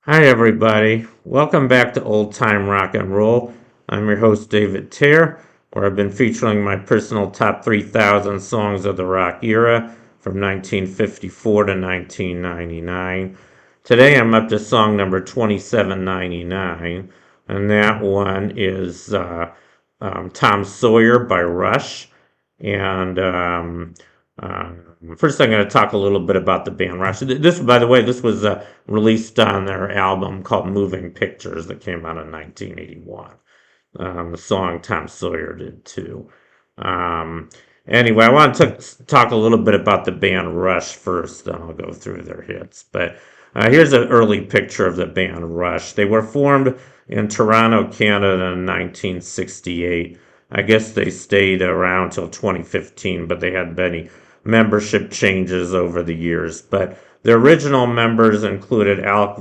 Hi, everybody. Welcome back to Old Time Rock and Roll. I'm your host, David Tear, where I've been featuring my personal top 3,000 songs of the rock era from 1954 to 1999. Today I'm up to song number 2799, and that one is Tom Sawyer by Rush. And first, I'm going to talk a little bit about the band Rush. This, by the way, this was released on their album called Moving Pictures that came out in 1981. The song Tom Sawyer did too. Um, anyway, I want to talk a little bit about the band Rush first, then I'll go through their hits. But here's an early picture of the band Rush. They were formed in Toronto, Canada in 1968. I guess they stayed around till 2015, but they had many membership changes over the years. But the original members included Alec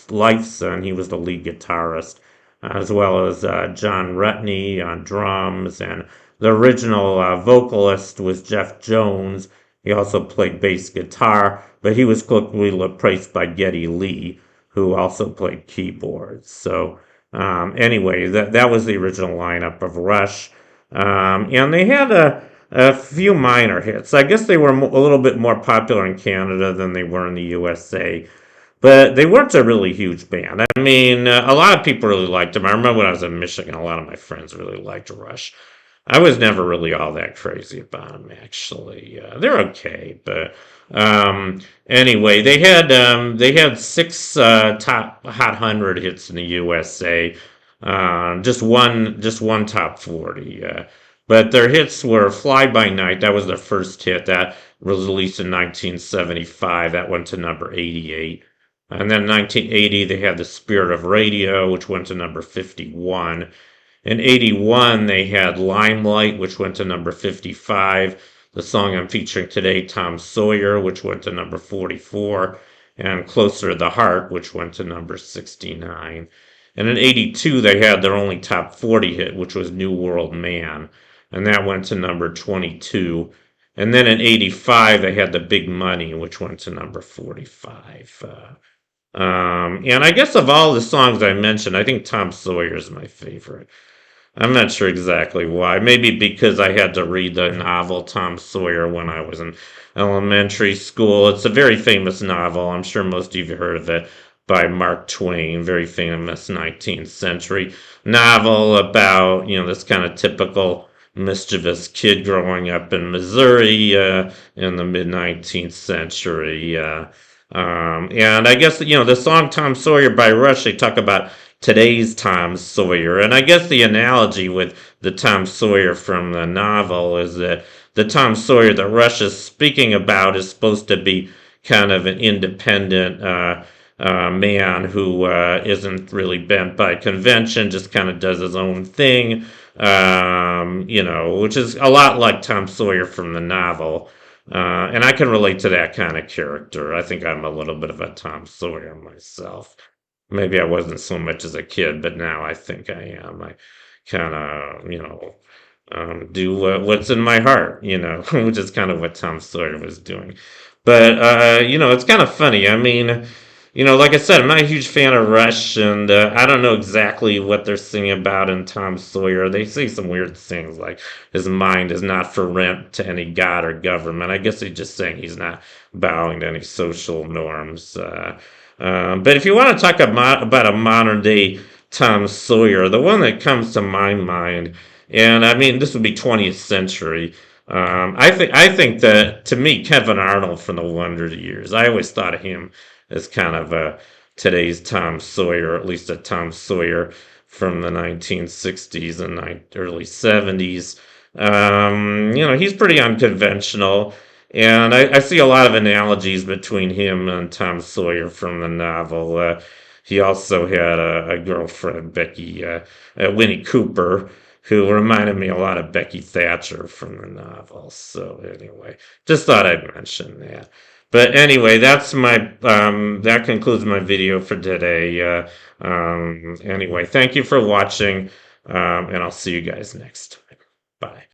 Lifeson, he was the lead guitarist, as well as John Rutney on drums, and the original vocalist was Jeff Jones. He also played bass guitar, but he was quickly replaced by Geddy Lee, who also played keyboards. So anyway, that was the original lineup of Rush. And they had a few minor hits. I guess they were a little bit more popular in Canada than they were in the USA. But they weren't a really huge band. I mean, a lot of people really liked them. I remember when I was in Michigan, a lot of my friends really liked Rush. I was never really all that crazy about them, actually. They're okay, but anyway, they had six top Hot 100 hits in the USA. Just one top 40. But their hits were "Fly by Night." That was their first hit. That was released in 1975. That went to number 88. And then in 1980, they had "The Spirit of Radio," which went to number 51. In 81, they had "Limelight," which went to number 55. The song I'm featuring today, "Tom Sawyer," which went to number 44. And "Closer to the Heart," which went to number 69. And in 82, they had their only top 40 hit, which was "New World Man," and that went to number 22. And then in 85, they had "The Big Money," which went to number 45. And I guess of all the songs I mentioned, I think Tom Sawyer is my favorite. I'm not sure exactly why. Maybe because I had to read the novel Tom Sawyer when I was in elementary school. It's a very famous novel. I'm sure most of you have heard of it, by Mark Twain. Very famous 19th century novel about, this kind of typical mischievous kid growing up in Missouri in the mid 19th century. And I guess, the song Tom Sawyer by Rush, they talk about today's Tom Sawyer. And I guess the analogy with the Tom Sawyer from the novel is that the Tom Sawyer that Rush is speaking about is supposed to be kind of an independent man who isn't really bent by convention, just kind of does his own thing, which is a lot like Tom Sawyer from the novel. And I can relate to that kind of character. I think I'm a little bit of a Tom Sawyer myself. Maybe I wasn't so much as a kid, but now I think I am. I kind of, do what's in my heart, which is kind of what Tom Sawyer was doing. But, it's kind of funny. I mean, like I said, I'm not a huge fan of Rush, and I don't know exactly what they're singing about in Tom Sawyer. They say some weird things like his mind is not for rent to any god or government. I guess they're just saying he's not bowing to any social norms. But if you want to talk about a modern day Tom Sawyer, the one that comes to my mind, and I mean this would be 20th century. I think that, to me, Kevin Arnold from the Wonder Years. I always thought of him as kind of today's Tom Sawyer, or at least a Tom Sawyer from the 1960s and early 70s. He's pretty unconventional. And I see a lot of analogies between him and Tom Sawyer from the novel. He also had a girlfriend, Winnie Cooper, who reminded me a lot of Becky Thatcher from the novel. So anyway, just thought I'd mention that. But anyway, that concludes my video for today. Anyway, thank you for watching, and I'll see you guys next time. Bye.